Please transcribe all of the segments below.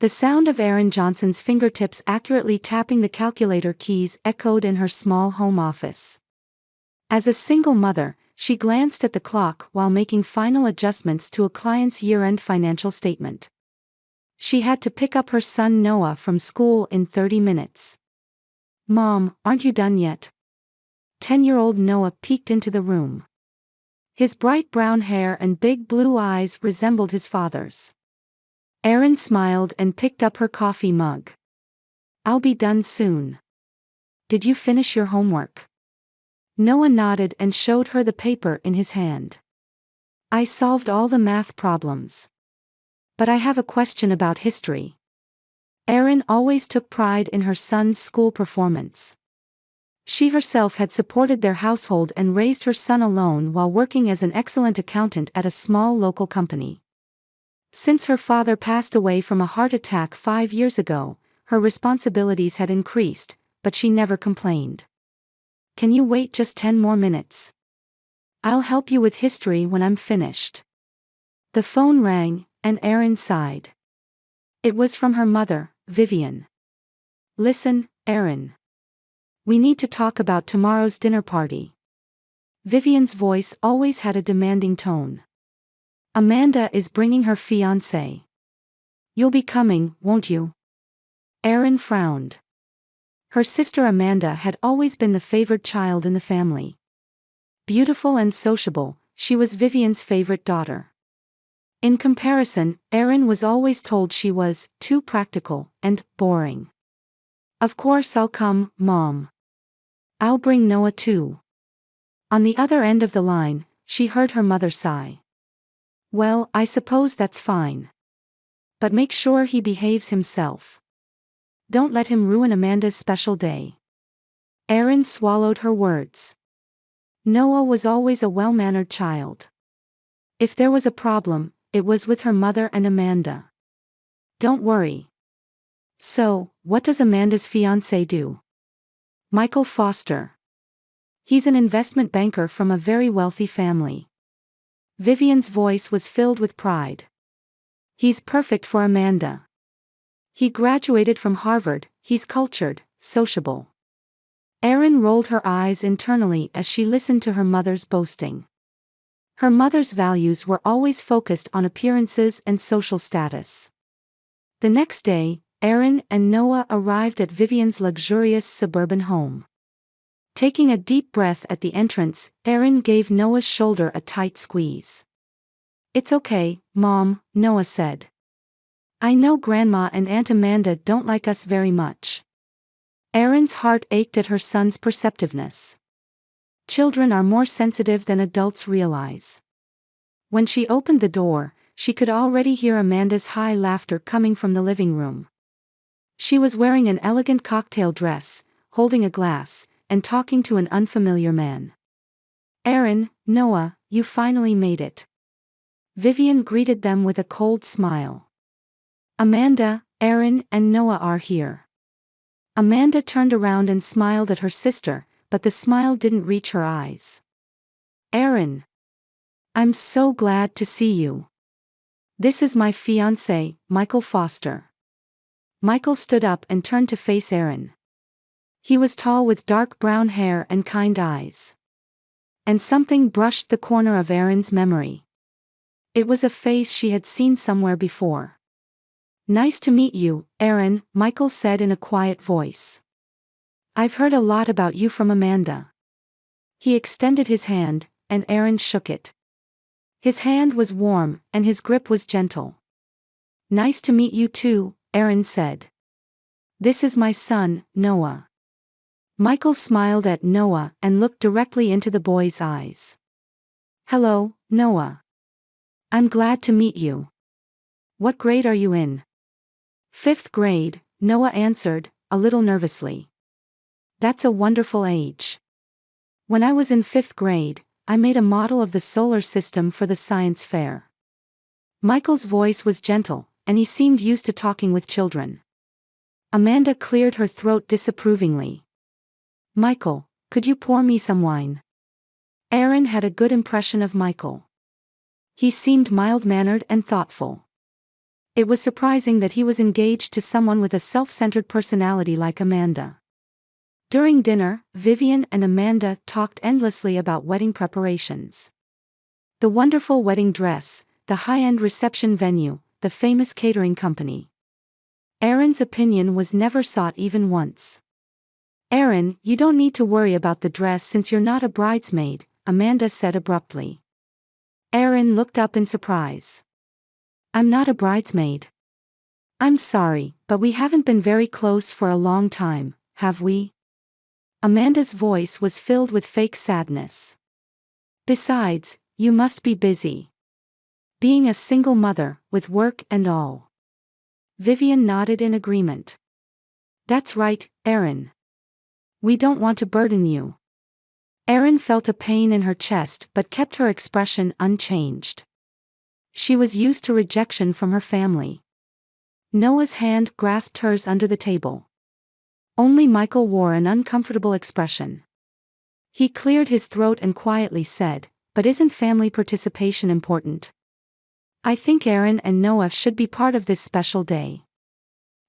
The sound of Aaron Johnson's fingertips accurately tapping the calculator keys echoed in her small home office. As a single mother, she glanced at the clock while making final adjustments to a client's year-end financial statement. She had to pick up her son Noah from school in 30 minutes. "Mom, aren't you done yet?" 10-year-old Noah peeked into the room. His bright brown hair and big blue eyes resembled his father's. Erin smiled and picked up her coffee mug. "I'll be done soon." "Did you finish your homework?" Noah nodded and showed her the paper in his hand. "I solved all the math problems. But I have a question about history." Erin always took pride in her son's school performance. She herself had supported their household and raised her son alone while working as an excellent accountant at a small local company. Since her father passed away from a heart attack 5 years ago, her responsibilities had increased, but she never complained. "Can you wait just 10 more minutes? I'll help you with history when I'm finished." The phone rang, and Erin sighed. It was from her mother, Vivian. "Listen, Erin. We need to talk about tomorrow's dinner party." Vivian's voice always had a demanding tone. "Amanda is bringing her fiancé. You'll be coming, won't you?" Erin frowned. Her sister Amanda had always been the favored child in the family. Beautiful and sociable, she was Vivian's favorite daughter. In comparison, Erin was always told she was too practical and boring. "Of course I'll come, Mom. I'll bring Noah too." On the other end of the line, she heard her mother sigh. "Well, I suppose that's fine. But make sure he behaves himself. Don't let him ruin Amanda's special day." Erin swallowed her words. Noah was always a well-mannered child. If there was a problem, it was with her mother and Amanda. "Don't worry." "So, what does Amanda's fiancé do?" "Michael Foster. He's an investment banker from a very wealthy family." Vivian's voice was filled with pride. "He's perfect for Amanda. He graduated from Harvard, he's cultured, sociable." Erin rolled her eyes internally as she listened to her mother's boasting. Her mother's values were always focused on appearances and social status. The next day, Erin and Noah arrived at Vivian's luxurious suburban home. Taking a deep breath at the entrance, Erin gave Noah's shoulder a tight squeeze. "It's okay, Mom," Noah said. "I know Grandma and Aunt Amanda don't like us very much." Erin's heart ached at her son's perceptiveness. Children are more sensitive than adults realize. When she opened the door, she could already hear Amanda's high laughter coming from the living room. She was wearing an elegant cocktail dress, holding a glass, and talking to an unfamiliar man. "Erin, Noah, you finally made it." Vivian greeted them with a cold smile. "Amanda, Erin, and Noah are here." Amanda turned around and smiled at her sister, but the smile didn't reach her eyes. "Erin. I'm so glad to see you. This is my fiancé, Michael Foster." Michael stood up and turned to face Erin. He was tall with dark brown hair and kind eyes. And something brushed the corner of Erin's memory. It was a face she had seen somewhere before. "Nice to meet you, Erin," Michael said in a quiet voice. "I've heard a lot about you from Amanda." He extended his hand, and Erin shook it. His hand was warm, and his grip was gentle. "Nice to meet you too," Erin said. "This is my son, Noah." Michael smiled at Noah and looked directly into the boy's eyes. "Hello, Noah. I'm glad to meet you. What grade are you in?" "Fifth grade," Noah answered, a little nervously. "That's a wonderful age. When I was in 5th grade, I made a model of the solar system for the science fair." Michael's voice was gentle, and he seemed used to talking with children. Amanda cleared her throat disapprovingly. "Michael, could you pour me some wine?" Erin had a good impression of Michael. He seemed mild-mannered and thoughtful. It was surprising that he was engaged to someone with a self-centered personality like Amanda. During dinner, Vivian and Amanda talked endlessly about wedding preparations. The wonderful wedding dress, the high-end reception venue, the famous catering company. Erin's opinion was never sought even once. "Erin, you don't need to worry about the dress since you're not a bridesmaid," Amanda said abruptly. Erin looked up in surprise. "I'm not a bridesmaid. I'm sorry, but we haven't been very close for a long time, have we?" Amanda's voice was filled with fake sadness. "Besides, you must be busy. Being a single mother, with work and all." Vivian nodded in agreement. "That's right, Erin. We don't want to burden you." Erin felt a pain in her chest but kept her expression unchanged. She was used to rejection from her family. Noah's hand grasped hers under the table. Only Michael wore an uncomfortable expression. He cleared his throat and quietly said, "But isn't family participation important? I think Erin and Noah should be part of this special day."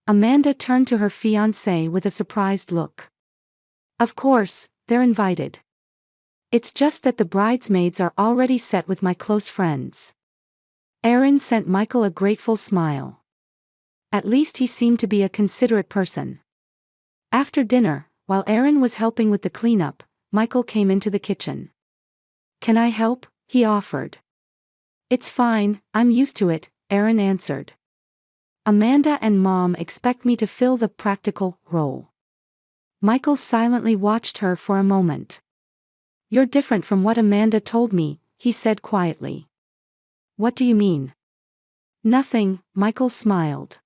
Amanda turned to her fiancé with a surprised look. "Of course, they're invited. It's just that the bridesmaids are already set with my close friends." Erin sent Michael a grateful smile. At least he seemed to be a considerate person. After dinner, while Erin was helping with the cleanup, Michael came into the kitchen. "Can I help?" he offered. "It's fine, I'm used to it," Erin answered. "Amanda and Mom expect me to fill the practical role." Michael silently watched her for a moment. "You're different from what Amanda told me," he said quietly. "What do you mean?" "Nothing," Michael smiled.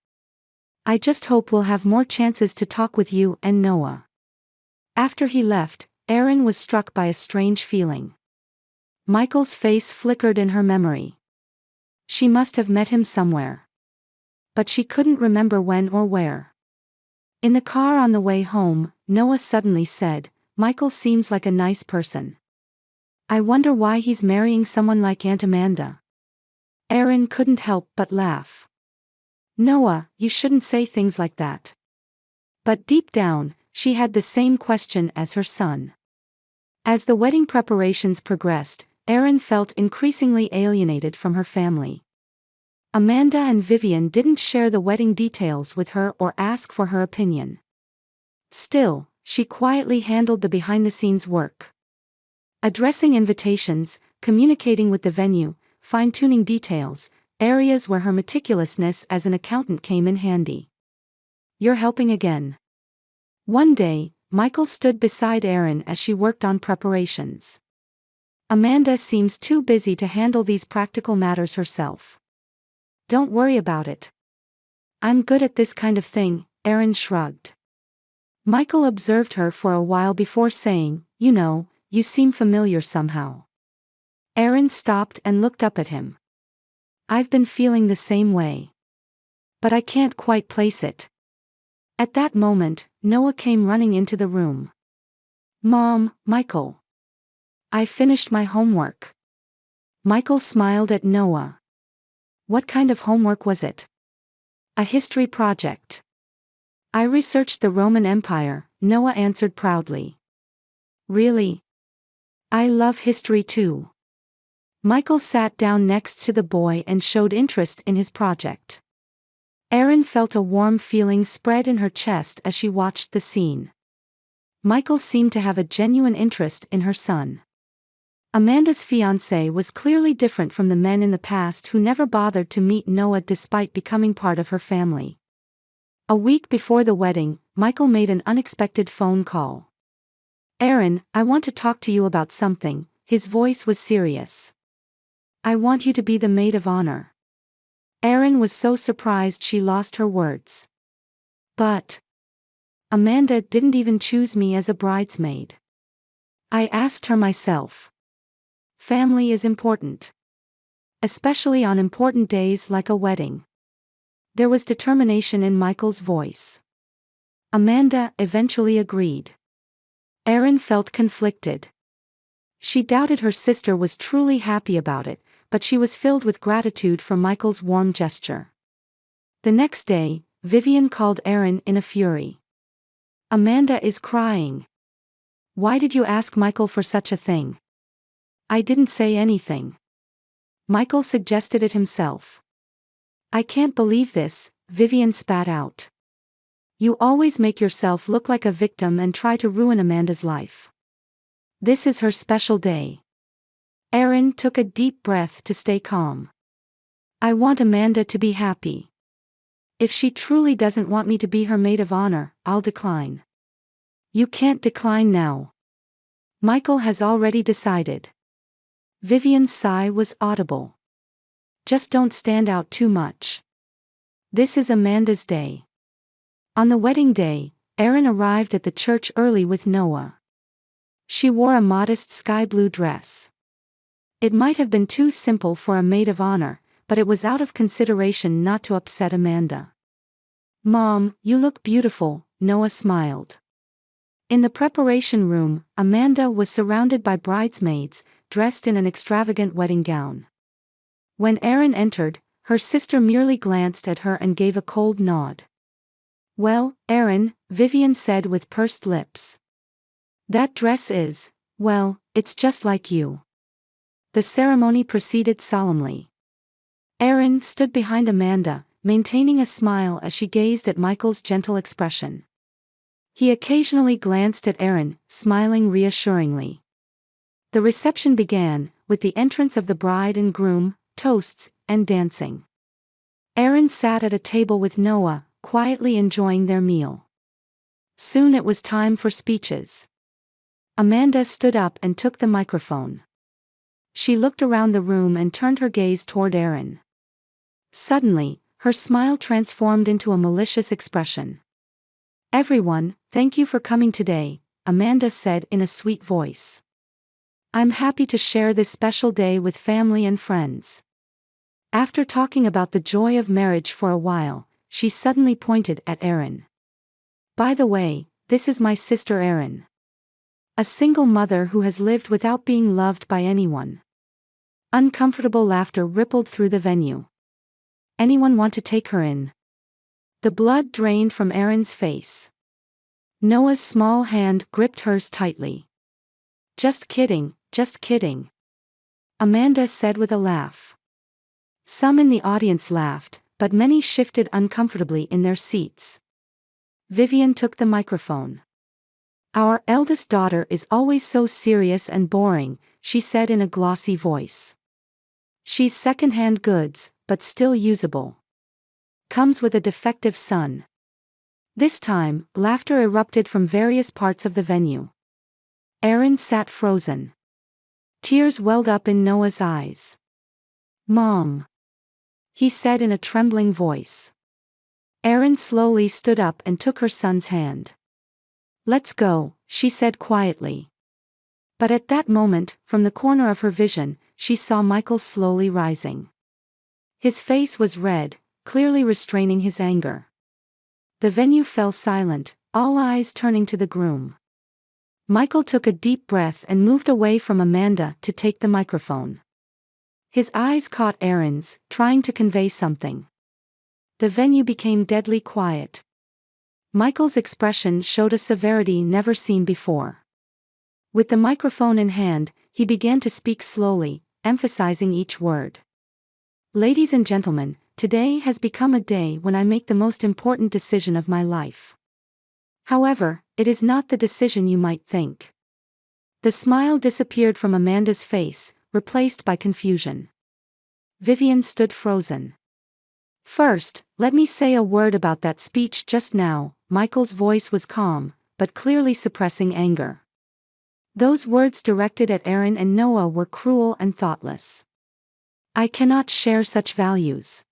"I just hope we'll have more chances to talk with you and Noah." After he left, Erin was struck by a strange feeling. Michael's face flickered in her memory. She must have met him somewhere. But she couldn't remember when or where. In the car on the way home, Noah suddenly said, "Michael seems like a nice person. I wonder why he's marrying someone like Aunt Amanda." Erin couldn't help but laugh. "Noah, you shouldn't say things like that." But deep down, she had the same question as her son. As the wedding preparations progressed, Erin felt increasingly alienated from her family. Amanda and Vivian didn't share the wedding details with her or ask for her opinion. Still, she quietly handled the behind-the-scenes work. Addressing invitations, communicating with the venue, fine-tuning details, areas where her meticulousness as an accountant came in handy. "You're helping again." One day, Michael stood beside Erin as she worked on preparations. "Amanda seems too busy to handle these practical matters herself." "Don't worry about it. I'm good at this kind of thing," Erin shrugged. Michael observed her for a while before saying, "You know, you seem familiar somehow." Erin stopped and looked up at him. "I've been feeling the same way. But I can't quite place it." At that moment, Noah came running into the room. "Mom, Michael. I finished my homework." Michael smiled at Noah. "What kind of homework was it?" "A history project. I researched the Roman Empire," Noah answered proudly. "Really? I love history too." Michael sat down next to the boy and showed interest in his project. Erin felt a warm feeling spread in her chest as she watched the scene. Michael seemed to have a genuine interest in her son. Amanda's fiancé was clearly different from the men in the past who never bothered to meet Noah despite becoming part of her family. A week before the wedding, Michael made an unexpected phone call. "Erin, I want to talk to you about something." His voice was serious. "I want you to be the maid of honor." Erin was so surprised she lost her words. "But Amanda didn't even choose me as a bridesmaid. I asked her myself." Family is important. Especially on important days like a wedding. There was determination in Michael's voice. Amanda eventually agreed. Erin felt conflicted. She doubted her sister was truly happy about it, but she was filled with gratitude for Michael's warm gesture. The next day, Vivian called Erin in a fury. Amanda is crying. Why did you ask Michael for such a thing? I didn't say anything. Michael suggested it himself. I can't believe this, Vivian spat out. You always make yourself look like a victim and try to ruin Amanda's life. This is her special day. Erin took a deep breath to stay calm. I want Amanda to be happy. If she truly doesn't want me to be her maid of honor, I'll decline. You can't decline now. Michael has already decided. Vivian's sigh was audible. Just don't stand out too much. This is Amanda's day. On the wedding day, Erin arrived at the church early with Noah. She wore a modest sky blue dress. It might have been too simple for a maid of honor, but it was out of consideration not to upset Amanda. Mom, you look beautiful, Noah smiled. In the preparation room, Amanda was surrounded by bridesmaids, dressed in an extravagant wedding gown. When Erin entered, her sister merely glanced at her and gave a cold nod. Well, Erin, Vivian said with pursed lips. That dress is, well, it's just like you. The ceremony proceeded solemnly. Erin stood behind Amanda, maintaining a smile as she gazed at Michael's gentle expression. He occasionally glanced at Erin, smiling reassuringly. The reception began, with the entrance of the bride and groom, toasts, and dancing. Erin sat at a table with Noah, quietly enjoying their meal. Soon it was time for speeches. Amanda stood up and took the microphone. She looked around the room and turned her gaze toward Erin. Suddenly, her smile transformed into a malicious expression. Everyone, thank you for coming today, Amanda said in a sweet voice. I'm happy to share this special day with family and friends. After talking about the joy of marriage for a while, she suddenly pointed at Erin. By the way, this is my sister Erin. A single mother who has lived without being loved by anyone. Uncomfortable laughter rippled through the venue. Anyone want to take her in? The blood drained from Erin's face. Noah's small hand gripped hers tightly. Just kidding, just kidding. Amanda said with a laugh. Some in the audience laughed, but many shifted uncomfortably in their seats. Vivian took the microphone. Our eldest daughter is always so serious and boring, she said in a glossy voice. She's second-hand goods, but still usable. Comes with a defective son. This time, laughter erupted from various parts of the venue. Erin sat frozen. Tears welled up in Noah's eyes. Mom, he said in a trembling voice. Erin slowly stood up and took her son's hand. Let's go, she said quietly. But at that moment, from the corner of her vision, she saw Michael slowly rising. His face was red, clearly restraining his anger. The venue fell silent, all eyes turning to the groom. Michael took a deep breath and moved away from Amanda to take the microphone. His eyes caught Erin's, trying to convey something. The venue became deadly quiet. Michael's expression showed a severity never seen before. With the microphone in hand, he began to speak slowly, emphasizing each word. Ladies and gentlemen, today has become a day when I make the most important decision of my life. However, it is not the decision you might think. The smile disappeared from Amanda's face, replaced by confusion. Vivian stood frozen. First, let me say a word about that speech just now. Michael's voice was calm, but clearly suppressing anger. Those words directed at Erin and Noah were cruel and thoughtless. I cannot share such values.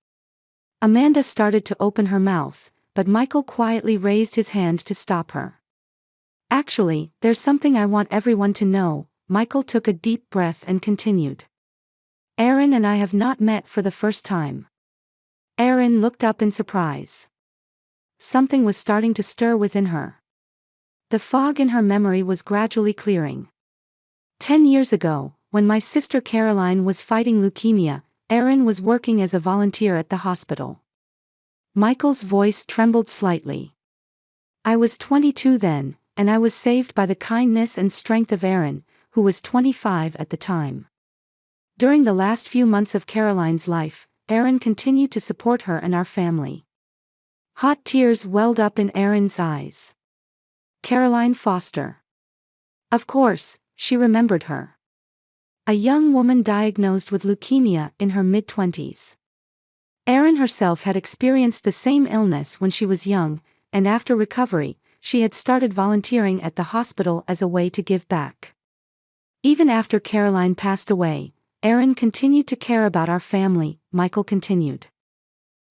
Amanda started to open her mouth, but Michael quietly raised his hand to stop her. Actually, there's something I want everyone to know. Michael took a deep breath and continued. Erin and I have not met for the first time. Erin looked up in surprise. Something was starting to stir within her. The fog in her memory was gradually clearing. 10 years ago, when my sister Caroline was fighting leukemia, Erin was working as a volunteer at the hospital. Michael's voice trembled slightly. I was 22 then, and I was saved by the kindness and strength of Aaron, who was 25 at the time. During the last few months of Caroline's life, Aaron continued to support her and our family. Hot tears welled up in Aaron's eyes. Caroline Foster. Of course, she remembered her. A young woman diagnosed with leukemia in her mid-20s. Aaron herself had experienced the same illness when she was young, and after recovery, she had started volunteering at the hospital as a way to give back. Even after Caroline passed away, Aaron continued to care about our family, Michael continued.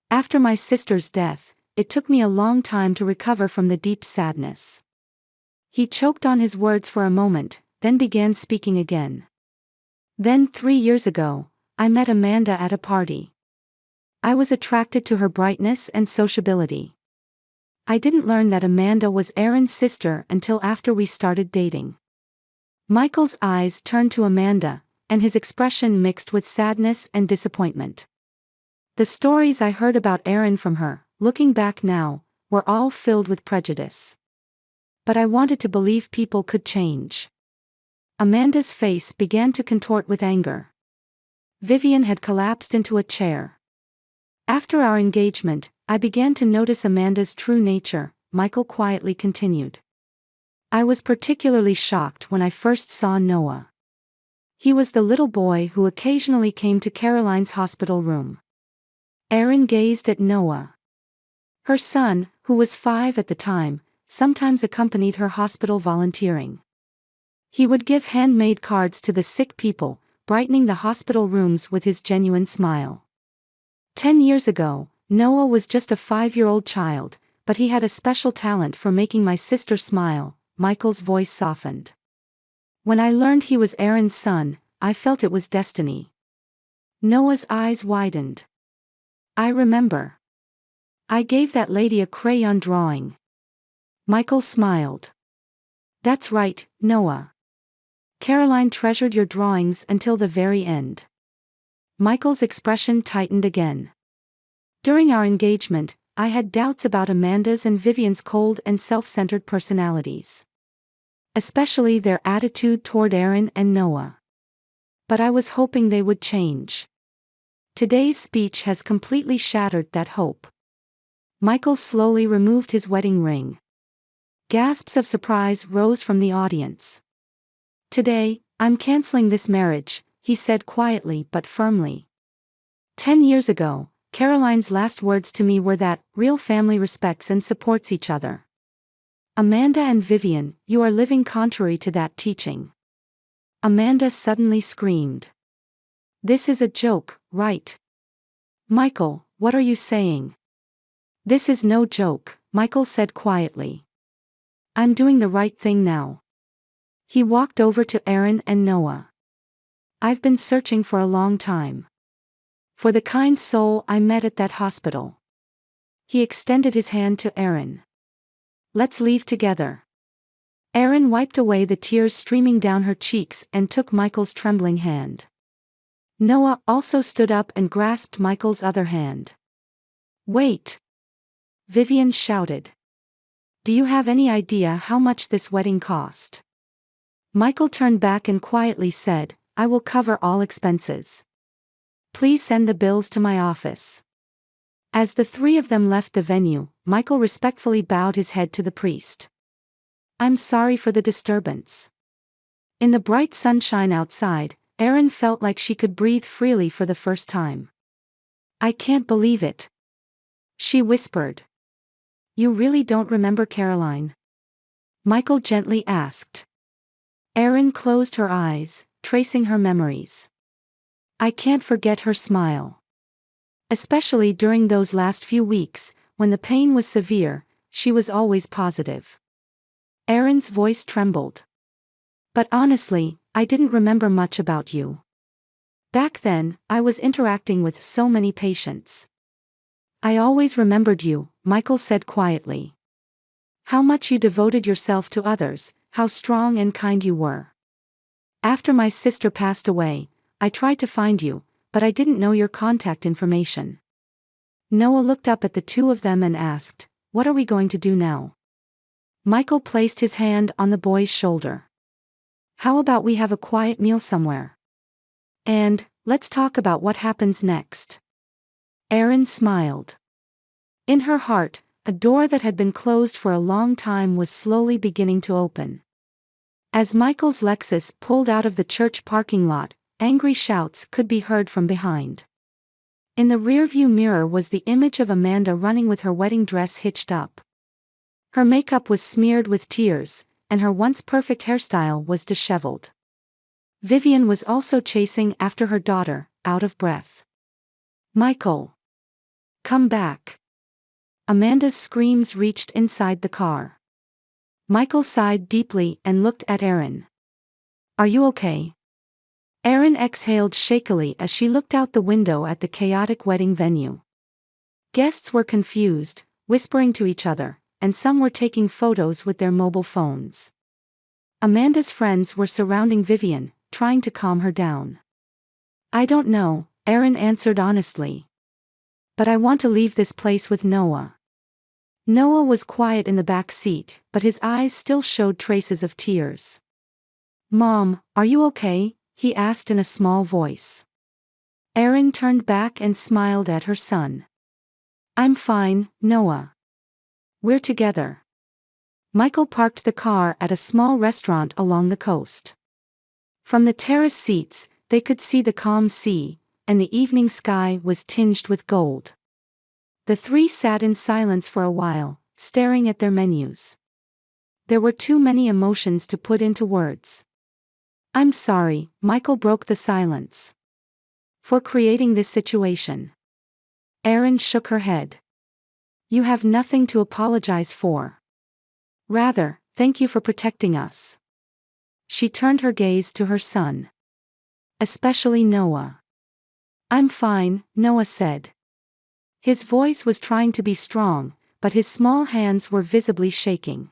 After my sister's death, it took me a long time to recover from the deep sadness. He choked on his words for a moment, then began speaking again. Then 3 years ago, I met Amanda at a party. I was attracted to her brightness and sociability. I didn't learn that Amanda was Aaron's sister until after we started dating. Michael's eyes turned to Amanda, and his expression mixed with sadness and disappointment. The stories I heard about Aaron from her, looking back now, were all filled with prejudice. But I wanted to believe people could change. Amanda's face began to contort with anger. Vivian had collapsed into a chair. After our engagement, I began to notice Amanda's true nature, Michael quietly continued. I was particularly shocked when I first saw Noah. He was the little boy who occasionally came to Caroline's hospital room. Aaron gazed at Noah. Her son, who was 5 at the time, sometimes accompanied her hospital volunteering. He would give handmade cards to the sick people, brightening the hospital rooms with his genuine smile. 10 years ago, Noah was just a 5-year-old child, but he had a special talent for making my sister smile. Michael's voice softened. When I learned he was Aaron's son, I felt it was destiny. Noah's eyes widened. I remember. I gave that lady a crayon drawing. Michael smiled. That's right, Noah. Caroline treasured your drawings until the very end. Michael's expression tightened again. During our engagement, I had doubts about Amanda's and Vivian's cold and self-centered personalities. Especially their attitude toward Aaron and Noah. But I was hoping they would change. Today's speech has completely shattered that hope. Michael slowly removed his wedding ring. Gasps of surprise rose from the audience. Today, I'm canceling this marriage, he said quietly but firmly. 10 years ago, Caroline's last words to me were that real family respects and supports each other. Amanda and Vivian, you are living contrary to that teaching. Amanda suddenly screamed. This is a joke, right? Michael, what are you saying? This is no joke, Michael said quietly. I'm doing the right thing now. He walked over to Aaron and Noah. I've been searching for a long time. For the kind soul I met at that hospital. He extended his hand to Aaron. Let's leave together. Aaron wiped away the tears streaming down her cheeks and took Michael's trembling hand. Noah also stood up and grasped Michael's other hand. Wait! Vivian shouted. Do you have any idea how much this wedding cost? Michael turned back and quietly said, I will cover all expenses. Please send the bills to my office. As the three of them left the venue, Michael respectfully bowed his head to the priest. I'm sorry for the disturbance. In the bright sunshine outside, Erin felt like she could breathe freely for the first time. I can't believe it. She whispered. You really don't remember Caroline? Michael gently asked. Erin closed her eyes, tracing her memories. I can't forget her smile. Especially during those last few weeks, when the pain was severe, she was always positive. Erin's voice trembled. But honestly, I didn't remember much about you. Back then, I was interacting with so many patients. I always remembered you, Michael said quietly. How much you devoted yourself to others, how strong and kind you were. After my sister passed away, I tried to find you, but I didn't know your contact information. Noah looked up at the two of them and asked, "What are we going to do now?" Michael placed his hand on the boy's shoulder. "How about we have a quiet meal somewhere? And, let's talk about what happens next." Erin smiled. In her heart, a door that had been closed for a long time was slowly beginning to open. As Michael's Lexus pulled out of the church parking lot, angry shouts could be heard from behind. In the rearview mirror was the image of Amanda running with her wedding dress hitched up. Her makeup was smeared with tears, and her once perfect hairstyle was disheveled. Vivian was also chasing after her daughter, out of breath. "Michael! Come back!" Amanda's screams reached inside the car. Michael sighed deeply and looked at Erin. "Are you okay?" Erin exhaled shakily as she looked out the window at the chaotic wedding venue. Guests were confused, whispering to each other, and some were taking photos with their mobile phones. Amanda's friends were surrounding Vivian, trying to calm her down. "I don't know," Erin answered honestly. "But I want to leave this place with Noah." Noah was quiet in the back seat, but his eyes still showed traces of tears. "Mom, are you okay?" he asked in a small voice. Erin turned back and smiled at her son. "I'm fine, Noah. We're together." Michael parked the car at a small restaurant along the coast. From the terrace seats, they could see the calm sea, and the evening sky was tinged with gold. The three sat in silence for a while, staring at their menus. There were too many emotions to put into words. "I'm sorry," Michael broke the silence, "for creating this situation." Erin shook her head. "You have nothing to apologize for. Rather, thank you for protecting us." She turned her gaze to her son. "Especially Noah." "I'm fine," Noah said. His voice was trying to be strong, but his small hands were visibly shaking.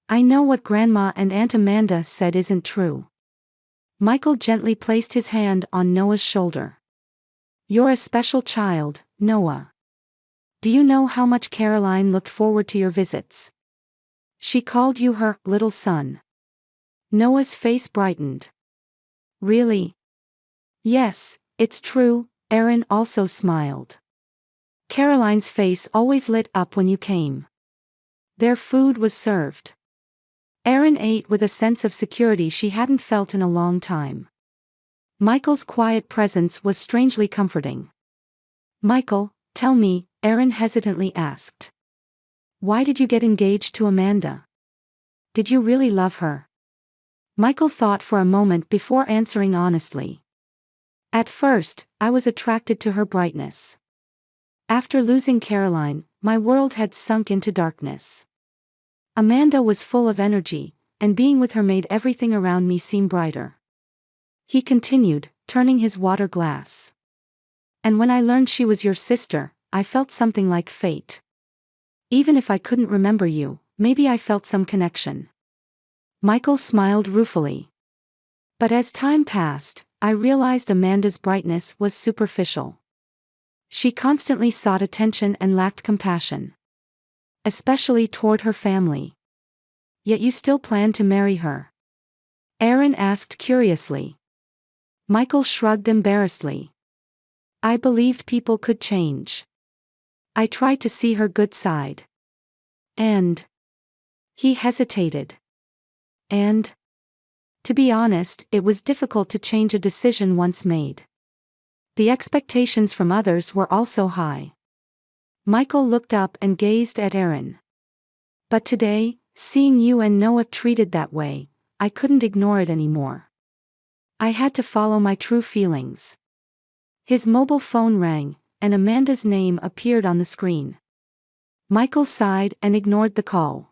"I know what Grandma and Aunt Amanda said isn't true." Michael gently placed his hand on Noah's shoulder. "You're a special child, Noah. Do you know how much Caroline looked forward to your visits? She called you her little son." Noah's face brightened. "Really?" "Yes, it's true," Erin also smiled. "Caroline's face always lit up when you came." Their food was served. Erin ate with a sense of security she hadn't felt in a long time. Michael's quiet presence was strangely comforting. "Michael, tell me," Erin hesitantly asked. "Why did you get engaged to Amanda? Did you really love her?" Michael thought for a moment before answering honestly. "At first, I was attracted to her brightness. After losing Caroline, my world had sunk into darkness. Amanda was full of energy, and being with her made everything around me seem brighter." He continued, turning his water glass. "And when I learned she was your sister, I felt something like fate. Even if I couldn't remember you, maybe I felt some connection." Michael smiled ruefully. "But as time passed, I realized Amanda's brightness was superficial. She constantly sought attention and lacked compassion. Especially toward her family. Yet you still plan to marry her?" Erin asked curiously. Michael shrugged embarrassedly. "I believed people could change. I tried to see her good side. And..." He hesitated. "And..." To be honest, it was difficult to change a decision once made. The expectations from others were also high. Michael looked up and gazed at Erin. "But today, seeing you and Noah treated that way, I couldn't ignore it anymore. I had to follow my true feelings." His mobile phone rang, and Amanda's name appeared on the screen. Michael sighed and ignored the call.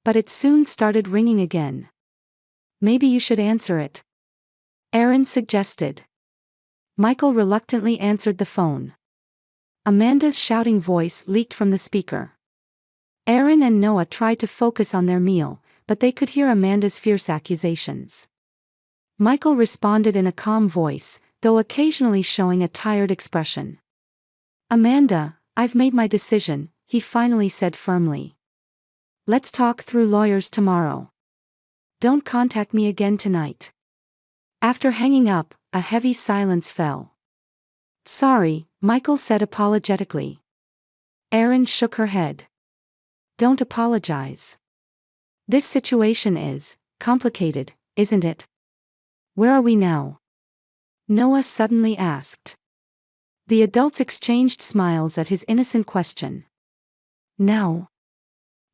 But it soon started ringing again. "Maybe you should answer it," Erin suggested. Michael reluctantly answered the phone. Amanda's shouting voice leaked from the speaker. Erin and Noah tried to focus on their meal, but they could hear Amanda's fierce accusations. Michael responded in a calm voice, though occasionally showing a tired expression. Amanda, I've made my decision, he finally said firmly. Let's talk through lawyers tomorrow. Don't contact me again tonight. After hanging up, a heavy silence fell. Sorry, Michael said apologetically. Erin shook her head. Don't apologize. This situation is complicated, isn't it? Where are we now? Noah suddenly asked. The adults exchanged smiles at his innocent question. Now?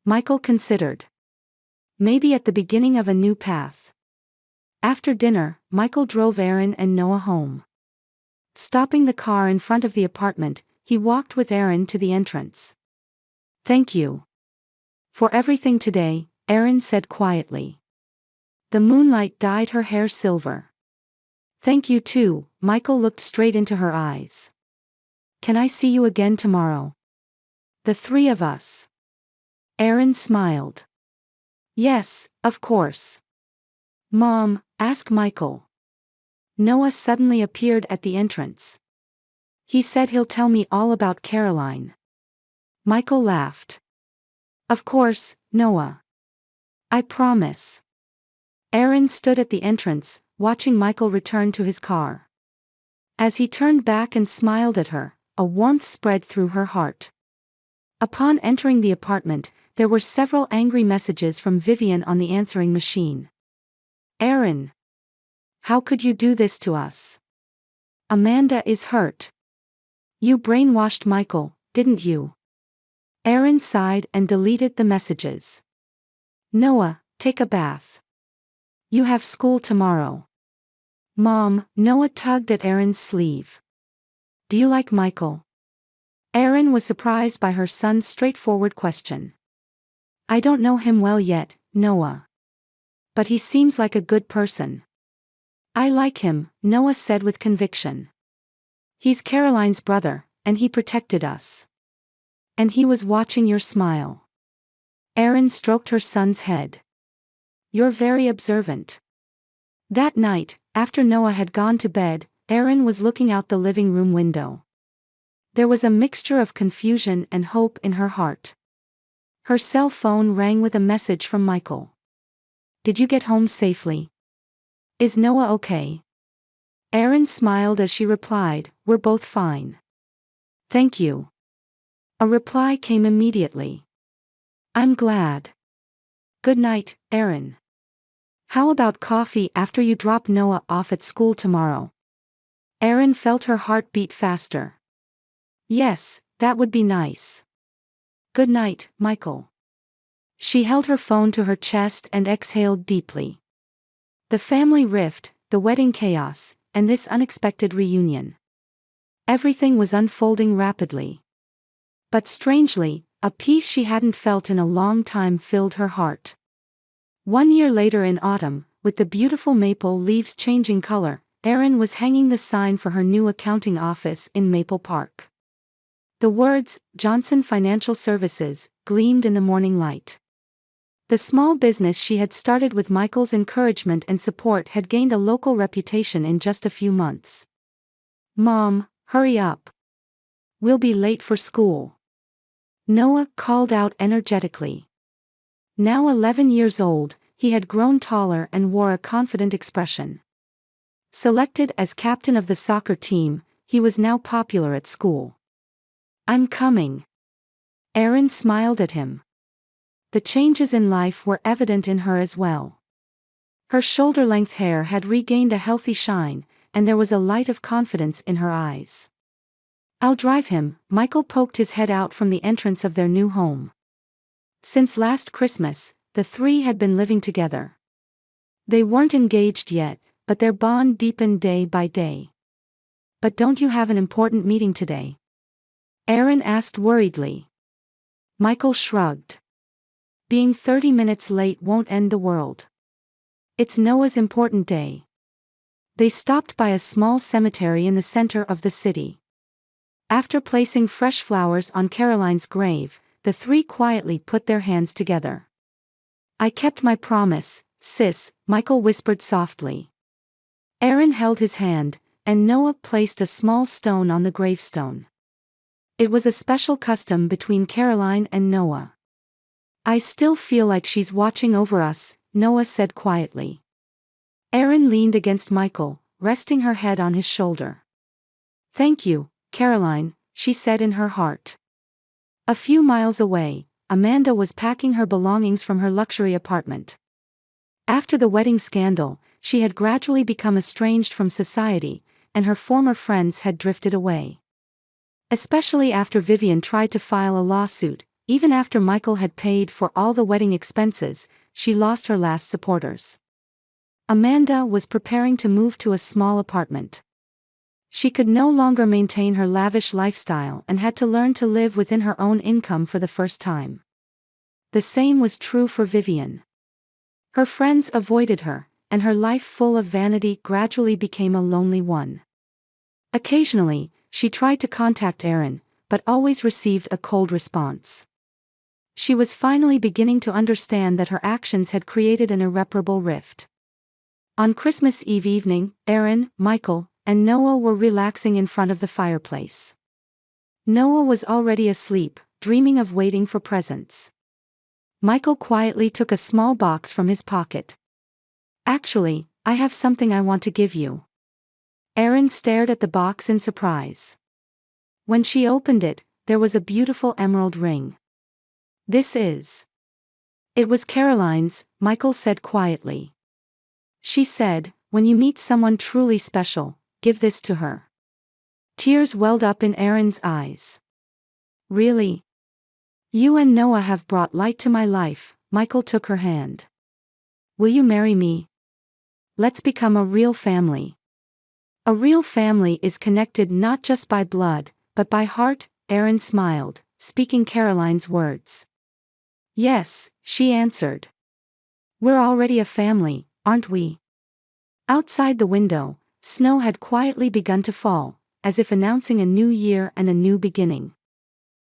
Michael considered. Maybe at the beginning of a new path. After dinner, Michael drove Erin and Noah home. Stopping the car in front of the apartment, he walked with Erin to the entrance. Thank you for everything today, Erin said quietly. The moonlight dyed her hair silver. Thank you too, Michael looked straight into her eyes. Can I see you again tomorrow? The three of us. Erin smiled. Yes, of course. Mom, ask Michael. Noah suddenly appeared at the entrance. He said he'll tell me all about Caroline. Michael laughed. Of course, Noah. I promise. Erin stood at the entrance, watching Michael return to his car. As he turned back and smiled at her, a warmth spread through her heart. Upon entering the apartment, there were several angry messages from Vivian on the answering machine. Erin. How could you do this to us? Amanda is hurt. You brainwashed Michael, didn't you? Erin sighed and deleted the messages. Noah, take a bath. You have school tomorrow. Mom, Noah tugged at Erin's sleeve. Do you like Michael? Erin was surprised by her son's straightforward question. I don't know him well yet, Noah. But he seems like a good person. I like him, Noah said with conviction. He's Caroline's brother, and he protected us. And he was watching your smile. Erin stroked her son's head. You're very observant. That night, after Noah had gone to bed, Erin was looking out the living room window. There was a mixture of confusion and hope in her heart. Her cell phone rang with a message from Michael. Did you get home safely? Is Noah okay? Erin smiled as she replied, We're both fine. Thank you. A reply came immediately. I'm glad. Good night, Erin. How about coffee after you drop Noah off at school tomorrow? Erin felt her heart beat faster. Yes, that would be nice. Good night, Michael. She held her phone to her chest and exhaled deeply. The family rift, the wedding chaos, and this unexpected reunion. Everything was unfolding rapidly. But strangely, a peace she hadn't felt in a long time filled her heart. 1 year later in autumn, with the beautiful maple leaves changing color, Erin was hanging the sign for her new accounting office in Maple Park. The words, Johnson Financial Services, gleamed in the morning light. The small business she had started with Michael's encouragement and support had gained a local reputation in just a few months. Mom, hurry up. We'll be late for school. Noah called out energetically. Now 11 years old, he had grown taller and wore a confident expression. Selected as captain of the soccer team, he was now popular at school. I'm coming. Erin smiled at him. The changes in life were evident in her as well. Her shoulder-length hair had regained a healthy shine, and there was a light of confidence in her eyes. I'll drive him, Michael poked his head out from the entrance of their new home. Since last Christmas, the three had been living together. They weren't engaged yet, but their bond deepened day by day. But don't you have an important meeting today? Erin asked worriedly. Michael shrugged. Being 30 minutes late won't end the world. It's Noah's important day. They stopped by a small cemetery in the center of the city. After placing fresh flowers on Caroline's grave, the three quietly put their hands together. I kept my promise, sis, Michael whispered softly. Erin held his hand, and Noah placed a small stone on the gravestone. It was a special custom between Caroline and Noah. I still feel like she's watching over us, Noah said quietly. Erin leaned against Michael, resting her head on his shoulder. Thank you, Caroline, she said in her heart. A few miles away, Amanda was packing her belongings from her luxury apartment. After the wedding scandal, she had gradually become estranged from society, and her former friends had drifted away. Especially after Vivian tried to file a lawsuit, even after Michael had paid for all the wedding expenses, she lost her last supporters. Amanda was preparing to move to a small apartment. She could no longer maintain her lavish lifestyle and had to learn to live within her own income for the first time. The same was true for Vivian. Her friends avoided her, and her life full of vanity gradually became a lonely one. Occasionally, she tried to contact Erin, but always received a cold response. She was finally beginning to understand that her actions had created an irreparable rift. On Christmas Eve evening, Erin, Michael, and Noah were relaxing in front of the fireplace. Noah was already asleep, dreaming of waiting for presents. Michael quietly took a small box from his pocket. Actually, I have something I want to give you. Erin stared at the box in surprise. When she opened it, there was a beautiful emerald ring. This is. It was Caroline's, Michael said quietly. She said, when you meet someone truly special, give this to her. Tears welled up in Erin's eyes. Really? You and Noah have brought light to my life, Michael took her hand. Will you marry me? Let's become a real family. A real family is connected not just by blood, but by heart, Erin smiled, speaking Caroline's words. Yes, she answered. We're already a family, aren't we? Outside the window, snow had quietly begun to fall, as if announcing a new year and a new beginning.